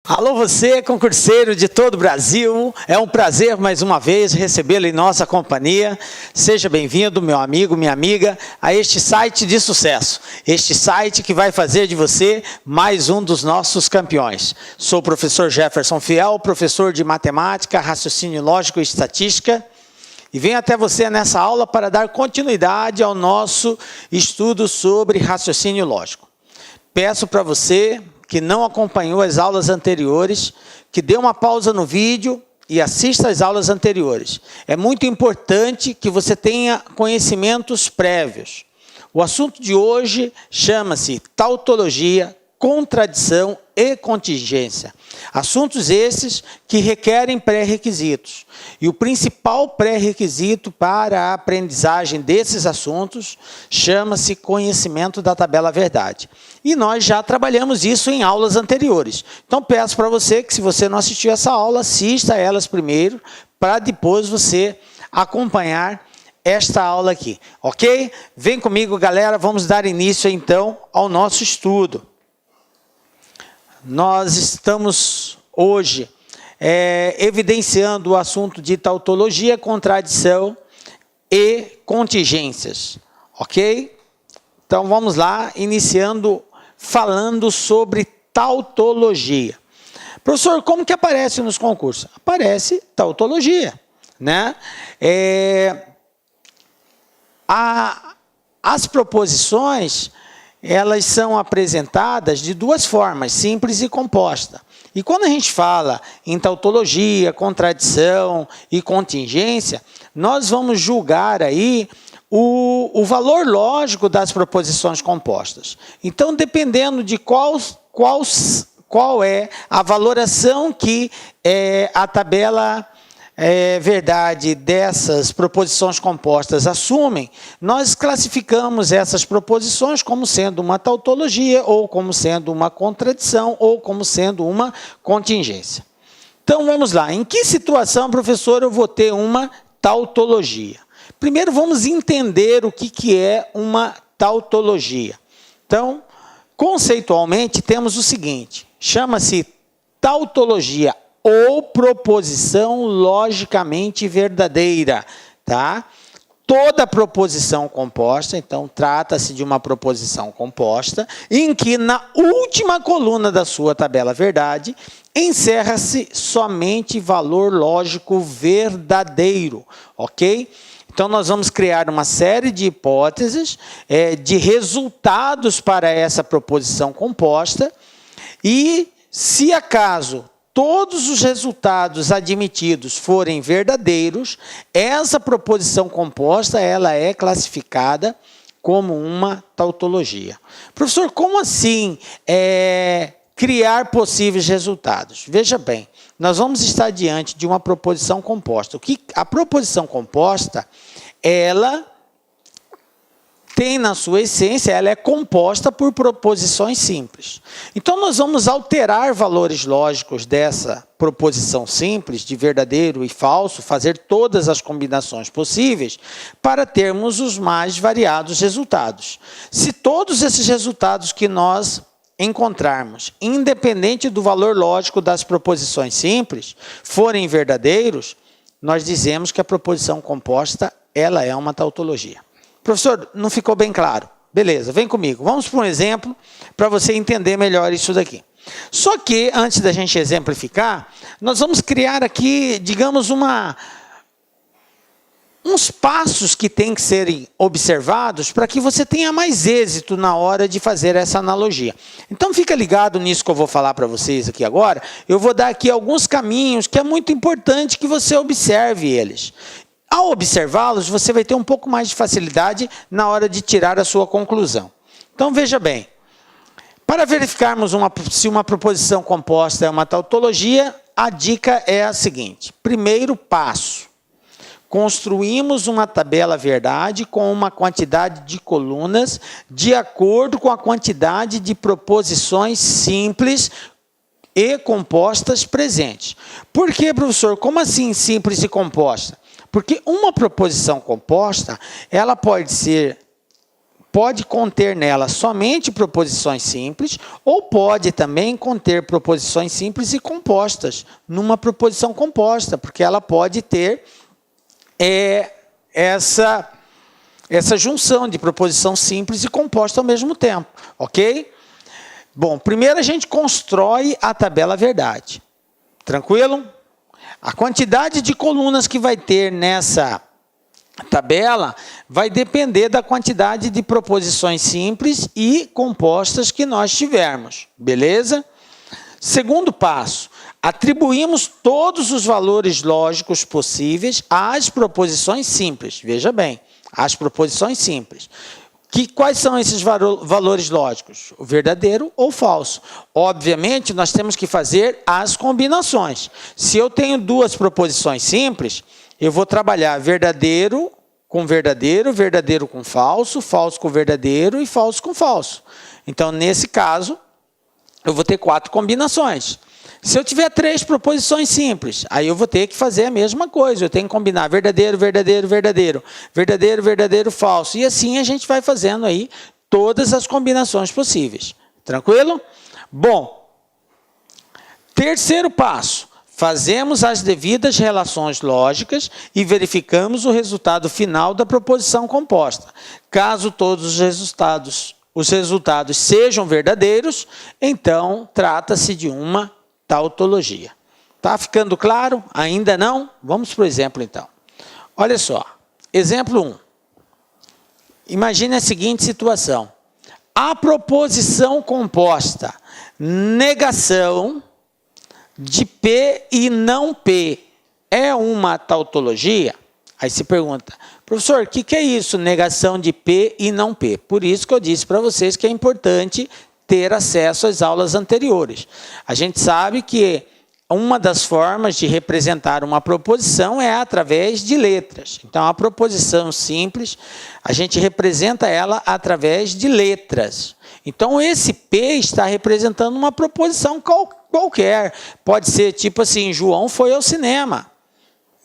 Alô você, concurseiro de todo o Brasil, é um prazer mais uma vez recebê-lo em nossa companhia. Seja bem-vindo, meu amigo, minha amiga, a este site de sucesso, este site que vai fazer de você mais um dos nossos campeões. Sou o professor Jefferson Fiel, professor de matemática, raciocínio lógico e estatística, e venho até você nessa aula para dar continuidade ao nosso estudo sobre raciocínio lógico. Peço para você que não acompanhou as aulas anteriores, que dê uma pausa no vídeo e assista às aulas anteriores. É muito importante que você tenha conhecimentos prévios. O assunto de hoje chama-se tautologia, contradição e contingência. Assuntos esses que requerem pré-requisitos. E o principal pré-requisito para a aprendizagem desses assuntos chama-se conhecimento da tabela verdade. E nós já trabalhamos isso em aulas anteriores. Então peço para você que, se você não assistiu essa aula, assista a elas primeiro, para depois você acompanhar esta aula aqui, ok? Vem comigo, galera, vamos dar início então ao nosso estudo. Nós estamos hoje evidenciando o assunto de tautologia, contradição e contingências, ok? Então vamos lá, iniciando falando sobre tautologia. Professor, como que aparece nos concursos? Aparece tautologia, né? As proposições, elas são apresentadas de duas formas, simples e composta. E quando a gente fala em tautologia, contradição e contingência, nós vamos julgar aí o valor lógico das proposições compostas. Então, dependendo de qual é a valoração que a tabela verdade dessas proposições compostas assumem, nós classificamos essas proposições como sendo uma tautologia, ou como sendo uma contradição, ou como sendo uma contingência. Então, vamos lá. Em que situação, professor, eu vou ter uma tautologia? Primeiro, vamos entender o que é uma tautologia. Então, conceitualmente, temos o seguinte, chama-se tautologia ou proposição logicamente verdadeira, tá? Toda proposição composta, então, trata-se de uma proposição composta, em que na última coluna da sua tabela verdade, encerra-se somente valor lógico verdadeiro, ok? Então, nós vamos criar uma série de hipóteses, de resultados para essa proposição composta, e, se acaso todos os resultados admitidos forem verdadeiros, essa proposição composta ela é classificada como uma tautologia. Professor, como assim criar possíveis resultados? Veja bem, nós vamos estar diante de uma proposição composta. A proposição composta, ela tem na sua essência, ela é composta por proposições simples. Então, nós vamos alterar valores lógicos dessa proposição simples, de verdadeiro e falso, fazer todas as combinações possíveis para termos os mais variados resultados. Se todos esses resultados que nós encontrarmos, independente do valor lógico das proposições simples, forem verdadeiros, nós dizemos que a proposição composta ela é uma tautologia. Professor, não ficou bem claro? Beleza, vem comigo. Vamos para um exemplo para você entender melhor isso daqui. Só que, antes da gente exemplificar, nós vamos criar aqui, digamos, uns passos que têm que serem observados para que você tenha mais êxito na hora de fazer essa analogia. Então, fica ligado nisso que eu vou falar para vocês aqui agora. Eu vou dar aqui alguns caminhos que é muito importante que você observe eles. Ao observá-los, você vai ter um pouco mais de facilidade na hora de tirar a sua conclusão. Então, veja bem, para verificarmos se uma proposição composta é uma tautologia, a dica é a seguinte. Primeiro passo, construímos uma tabela verdade com uma quantidade de colunas de acordo com a quantidade de proposições simples e compostas presentes. Por que, professor? Como assim simples e composta? Porque uma proposição composta, ela pode ser pode conter nela somente proposições simples ou pode também conter proposições simples e compostas numa proposição composta, porque ela pode ter essa junção de proposição simples e composta ao mesmo tempo, ok? Bom, primeiro a gente constrói a tabela verdade. Tranquilo? A quantidade de colunas que vai ter nessa tabela vai depender da quantidade de proposições simples e compostas que nós tivermos, beleza? Segundo passo, atribuímos todos os valores lógicos possíveis às proposições simples. Veja bem, às proposições simples. Quais são esses valores lógicos? O verdadeiro ou falso? Obviamente, nós temos que fazer as combinações. Se eu tenho duas proposições simples, eu vou trabalhar verdadeiro com verdadeiro, verdadeiro com falso, falso com verdadeiro e falso com falso. Então, nesse caso, eu vou ter 4 combinações. Se eu tiver 3 proposições simples, aí eu vou ter que fazer a mesma coisa. Eu tenho que combinar verdadeiro, verdadeiro, verdadeiro, verdadeiro, verdadeiro, falso. E assim a gente vai fazendo aí todas as combinações possíveis. Tranquilo? Bom, terceiro passo. Fazemos as devidas relações lógicas e verificamos o resultado final da proposição composta. Caso todos os resultados sejam verdadeiros, então trata-se de uma tautologia. Tá ficando claro? Ainda não? Vamos para o exemplo, então. Olha só. Exemplo 1. Imagine a seguinte situação. A proposição composta negação de P e não P é uma tautologia? Aí se pergunta, professor, o que é isso? Negação de P e não P. Por isso que eu disse para vocês que é importante ter acesso às aulas anteriores. A gente sabe que uma das formas de representar uma proposição é através de letras. Então, a proposição simples, a gente representa ela através de letras. Então, esse P está representando uma proposição qualquer. Pode ser tipo assim, João foi ao cinema.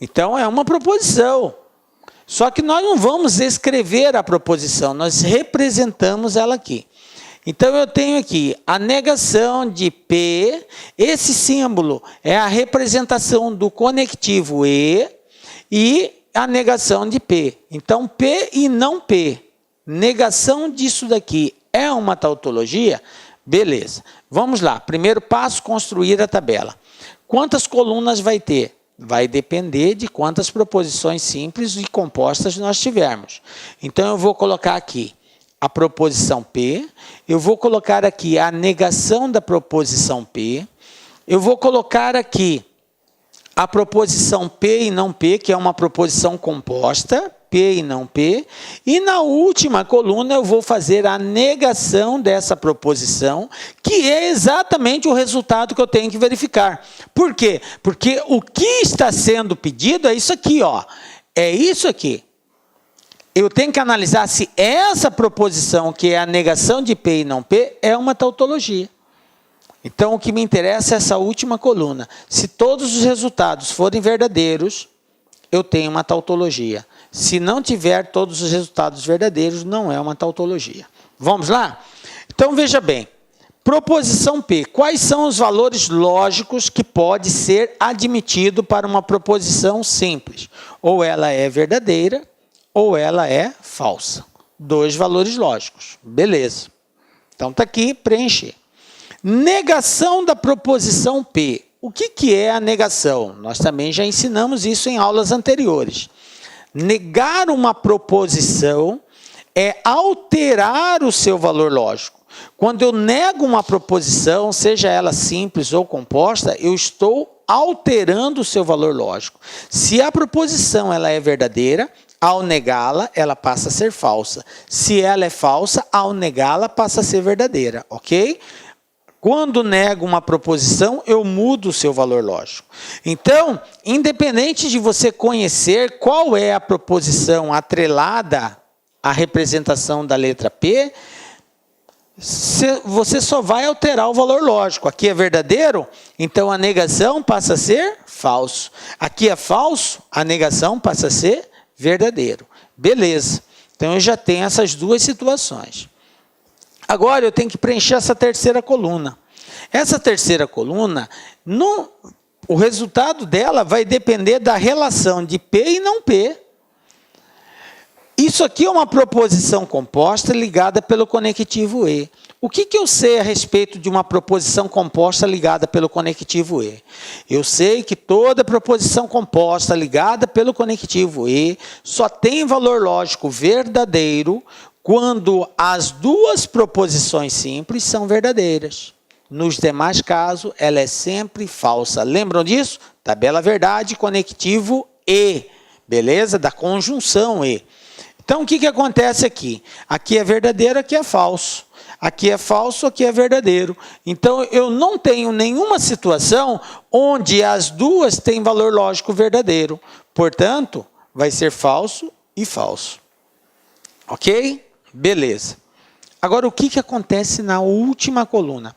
Então, é uma proposição. Só que nós não vamos escrever a proposição, nós representamos ela aqui. Então, eu tenho aqui a negação de P, esse símbolo é a representação do conectivo E e a negação de P. Então, P e não P, negação disso daqui é uma tautologia? Beleza. Vamos lá, primeiro passo, construir a tabela. Quantas colunas vai ter? Vai depender de quantas proposições simples e compostas nós tivermos. Então, eu vou colocar aqui a proposição P, eu vou colocar aqui a negação da proposição P, eu vou colocar aqui a proposição P e não P, que é uma proposição composta, P e não P, e na última coluna eu vou fazer a negação dessa proposição, que é exatamente o resultado que eu tenho que verificar. Por quê? Porque o que está sendo pedido é isso aqui, ó. É isso aqui. Eu tenho que analisar se essa proposição, que é a negação de P e não P, é uma tautologia. Então, o que me interessa é essa última coluna. Se todos os resultados forem verdadeiros, eu tenho uma tautologia. Se não tiver todos os resultados verdadeiros, não é uma tautologia. Vamos lá? Então, veja bem. Proposição P. Quais são os valores lógicos que pode ser admitido para uma proposição simples? Ou ela é verdadeira, ou ela é falsa. 2 valores lógicos. Beleza. Então, está aqui, preencher. Negação da proposição P. O que é a negação? Nós também já ensinamos isso em aulas anteriores. Negar uma proposição é alterar o seu valor lógico. Quando eu nego uma proposição, seja ela simples ou composta, eu estou alterando o seu valor lógico. Se a proposição ela é verdadeira, ao negá-la, ela passa a ser falsa. Se ela é falsa, ao negá-la, passa a ser verdadeira, ok? Quando nego uma proposição, eu mudo o seu valor lógico. Então, independente de você conhecer qual é a proposição atrelada à representação da letra P, você só vai alterar o valor lógico. Aqui é verdadeiro, então a negação passa a ser falso. Aqui é falso, a negação passa a ser verdadeiro. Beleza. Então, eu já tenho essas duas situações. Agora, eu tenho que preencher essa terceira coluna. Essa terceira coluna, o resultado dela vai depender da relação de P e não P. Isso aqui é uma proposição composta ligada pelo conectivo E. O que eu sei a respeito de uma proposição composta ligada pelo conectivo E? Eu sei que toda proposição composta ligada pelo conectivo E só tem valor lógico verdadeiro quando as duas proposições simples são verdadeiras. Nos demais casos, ela é sempre falsa. Lembram disso? Tabela verdade, conectivo E. Beleza? Da conjunção E. Então, o que acontece aqui? Aqui é verdadeiro, aqui é falso. Aqui é falso, aqui é verdadeiro. Então, eu não tenho nenhuma situação onde as duas têm valor lógico verdadeiro. Portanto, vai ser falso e falso. Ok? Beleza. Agora, o que acontece na última coluna?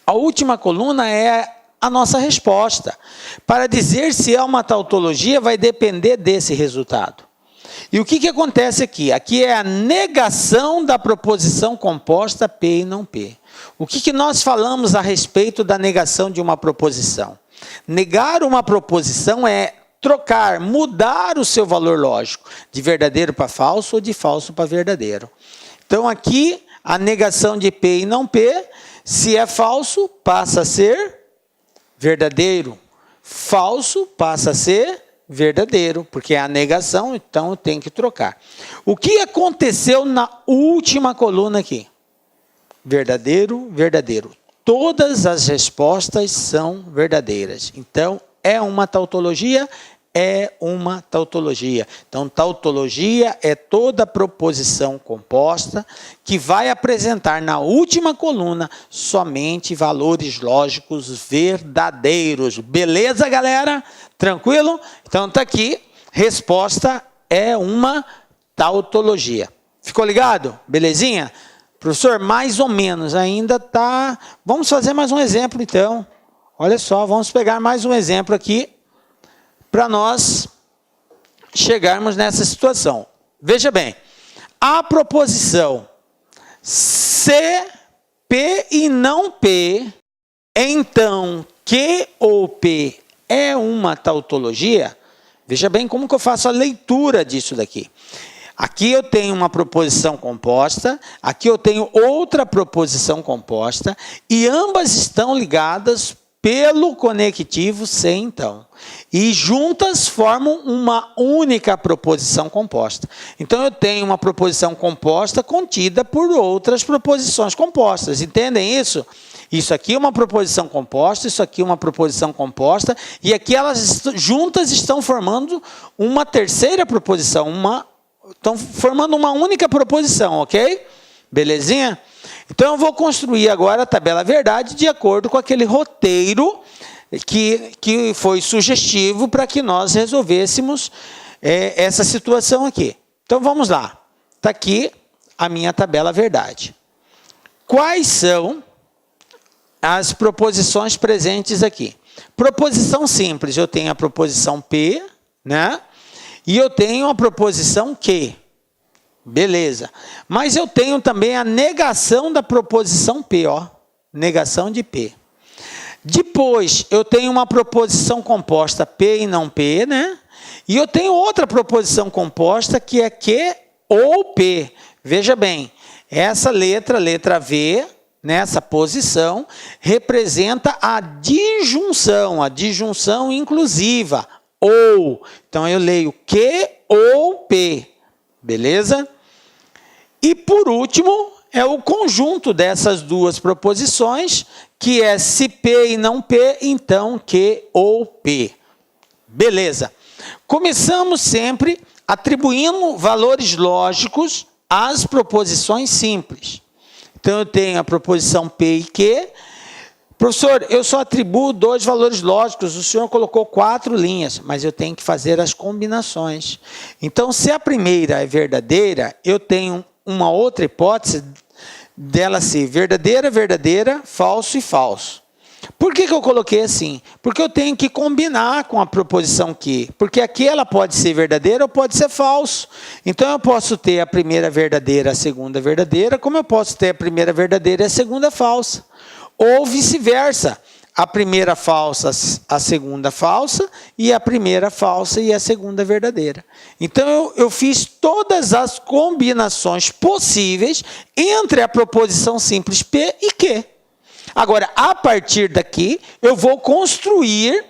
A última coluna é a nossa resposta. Para dizer se é uma tautologia, vai depender desse resultado. E o que acontece aqui? Aqui é a negação da proposição composta P e não P. O que nós falamos a respeito da negação de uma proposição? Negar uma proposição é trocar, mudar o seu valor lógico, de verdadeiro para falso ou de falso para verdadeiro. Então, aqui, a negação de P e não P, se é falso, passa a ser verdadeiro. Falso passa a ser verdadeiro, porque é a negação, então eu tenho que trocar. O que aconteceu na última coluna aqui? Verdadeiro, verdadeiro. Todas as respostas são verdadeiras. Então, é uma tautologia? É uma tautologia. Então, tautologia é toda proposição composta que vai apresentar na última coluna somente valores lógicos verdadeiros. Beleza, galera? Tranquilo? Então, está aqui. Resposta é uma tautologia. Ficou ligado? Belezinha? Professor, mais ou menos ainda está... Vamos fazer mais um exemplo, então. Olha só, vamos pegar mais um exemplo aqui para nós chegarmos nessa situação. Veja bem, a proposição C, P e não P, então Q ou P é uma tautologia? Veja bem como que eu faço a leitura disso daqui. Aqui eu tenho uma proposição composta, aqui eu tenho outra proposição composta, e ambas estão ligadas pelo conectivo C, então. E juntas formam uma única proposição composta. Então, eu tenho uma proposição composta contida por outras proposições compostas. Entendem isso? Isso aqui é uma proposição composta, isso aqui é uma proposição composta, e aqui elas juntas estão formando uma terceira proposição, estão formando uma única proposição, ok? Belezinha? Então, eu vou construir agora a tabela verdade de acordo com aquele roteiro que foi sugestivo para que nós resolvêssemos essa situação aqui. Então, vamos lá. Está aqui a minha tabela verdade. Quais são as proposições presentes aqui? Proposição simples, eu tenho a proposição P, né? E eu tenho a proposição Q. Beleza. Mas eu tenho também a negação da proposição P, ó. Negação de P. Depois, eu tenho uma proposição composta P e não P, né? E eu tenho outra proposição composta que é Q ou P. Veja bem, essa letra V, nessa posição, representa a disjunção inclusiva, ou. Então, eu leio Q ou P. Beleza? E, por último, é o conjunto dessas duas proposições, que é se P e não P, então Q ou P. Beleza. Começamos sempre atribuindo valores lógicos às proposições simples. Então, eu tenho a proposição P e Q. Professor, eu só atribuo 2 valores lógicos, o senhor colocou 4 linhas, mas eu tenho que fazer as combinações. Então, se a primeira é verdadeira, eu tenho uma outra hipótese dela ser verdadeira, verdadeira, falso e falso. Por que eu coloquei assim? Porque eu tenho que combinar com a proposição que. Porque aqui ela pode ser verdadeira ou pode ser falso. Então eu posso ter a primeira verdadeira, a segunda verdadeira, como eu posso ter a primeira verdadeira e a segunda falsa. Ou vice-versa. A primeira falsa, a segunda falsa, e a primeira falsa e a segunda verdadeira. Então eu fiz todas as combinações possíveis entre a proposição simples P e Q. Agora, a partir daqui, eu vou construir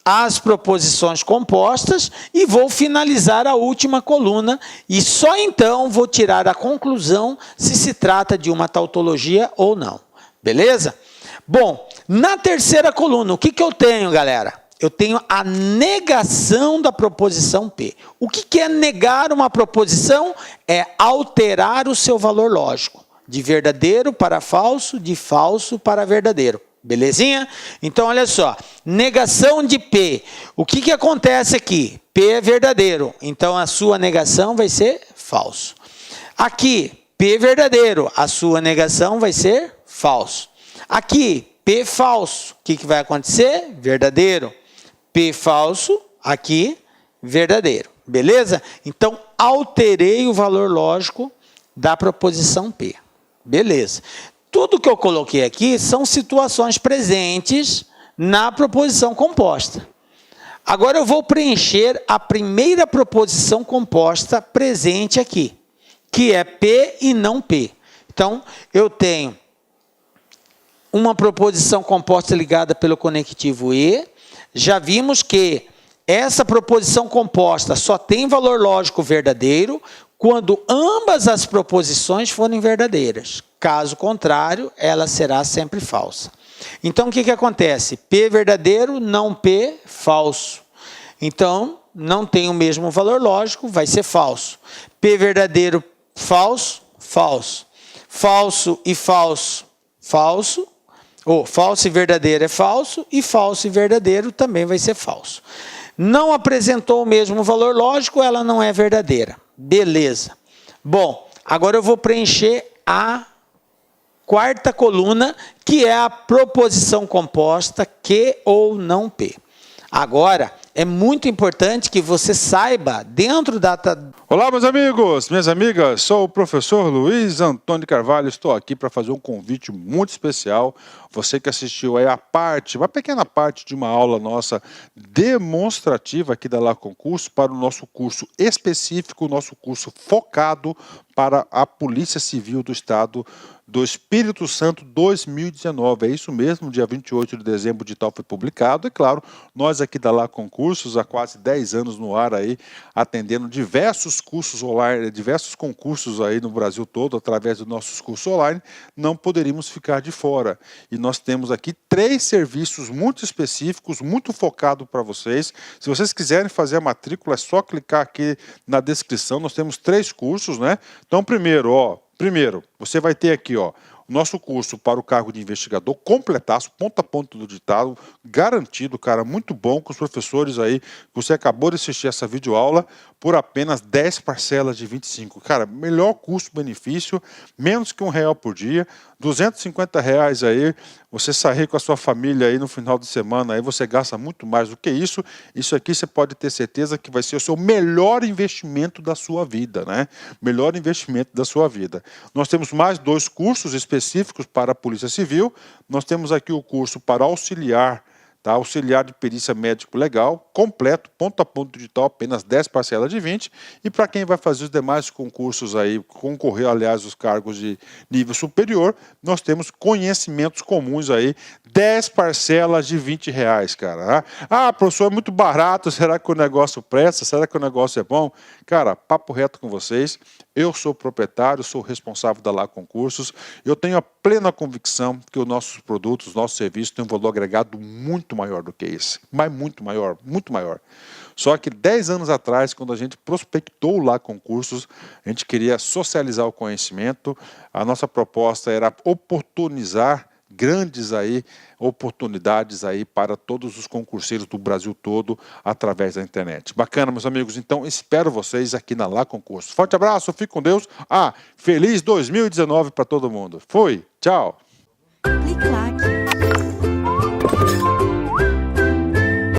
as proposições compostas e vou finalizar a última coluna e só então vou tirar a conclusão se trata de uma tautologia ou não. Beleza? Bom, na terceira coluna, o que eu tenho, galera? Eu tenho a negação da proposição P. O que é negar uma proposição? É alterar o seu valor lógico. De verdadeiro para falso, de falso para verdadeiro. Belezinha? Então, olha só. Negação de P. O que acontece aqui? P é verdadeiro. Então, a sua negação vai ser falso. Aqui, P é verdadeiro. A sua negação vai ser falso. Aqui, P falso. O que vai acontecer? Verdadeiro. P falso. Aqui, verdadeiro. Beleza? Então, alterei o valor lógico da proposição P. Beleza. Tudo que eu coloquei aqui são situações presentes na proposição composta. Agora eu vou preencher a primeira proposição composta presente aqui, que é P e não P. Então, eu tenho uma proposição composta ligada pelo conectivo E. Já vimos que essa proposição composta só tem valor lógico verdadeiro quando ambas as proposições forem verdadeiras. Caso contrário, ela será sempre falsa. Então, o que acontece? P verdadeiro, não P falso. Então, não tem o mesmo valor lógico, vai ser falso. P verdadeiro, falso, falso. Falso e falso, falso. Ou falso e verdadeiro é falso, e falso e verdadeiro também vai ser falso. Não apresentou o mesmo valor lógico, ela não é verdadeira. Beleza. Bom, agora eu vou preencher a quarta coluna, que é a proposição composta que ou não P. Agora, é muito importante que você saiba, dentro da... Olá, meus amigos, minhas amigas, sou o professor Luiz Antônio Carvalho, estou aqui para fazer um convite muito especial. Você que assistiu aí uma pequena parte de uma aula nossa demonstrativa aqui da La Concurso para o nosso curso específico, nosso curso focado para a Polícia Civil do Estado do Espírito Santo 2019. É isso mesmo, dia 28 de dezembro o edital foi publicado. E claro, nós aqui da La Concursos, há quase 10 anos no ar aí, atendendo diversos cursos online, diversos concursos aí no Brasil todo, através dos nossos cursos online, não poderíamos ficar de fora. E nós temos aqui 3 serviços muito específicos, muito focados para vocês. Se vocês quiserem fazer a matrícula, é só clicar aqui na descrição. Nós temos 3 cursos, né? Então, primeiro, você vai ter aqui, ó, o nosso curso para o cargo de investigador, completaço, ponta a ponta do ditado, garantido, cara, muito bom, com os professores aí, que você acabou de assistir essa videoaula, por apenas 10 parcelas de 25. Cara, melhor custo-benefício, menos que R$1 por dia, R$250 aí, você sair com a sua família aí no final de semana, aí você gasta muito mais do que isso. Isso aqui você pode ter certeza que vai ser o seu melhor investimento da sua vida, né? Melhor investimento da sua vida. Nós temos mais 2 cursos específicos para a Polícia Civil. Nós temos aqui o curso para auxiliar, tá? Auxiliar de perícia médico legal, completo, ponto a ponto digital, apenas 10 parcelas de 20. E para quem vai fazer os demais concursos aí, concorrer, aliás, os cargos de nível superior, nós temos conhecimentos comuns aí, 10 parcelas de R$20, cara. Ah, professor, é muito barato, será que o negócio presta? Será que o negócio é bom? Cara, papo reto com vocês, eu sou proprietário, sou responsável da La Concursos, eu tenho a plena convicção que os nossos produtos, os nossos serviços têm um valor agregado muito maior do que esse, mas muito maior, muito maior. Só que 10 anos atrás, quando a gente prospectou lá concursos, a gente queria socializar o conhecimento, a nossa proposta era oportunizar grandes aí, oportunidades aí para todos os concurseiros do Brasil todo através da internet. Bacana, meus amigos, então espero vocês aqui na La Concurso. Forte abraço, fique com Deus. Feliz 2019 para todo mundo. Fui, tchau. Clique lá. Tchau.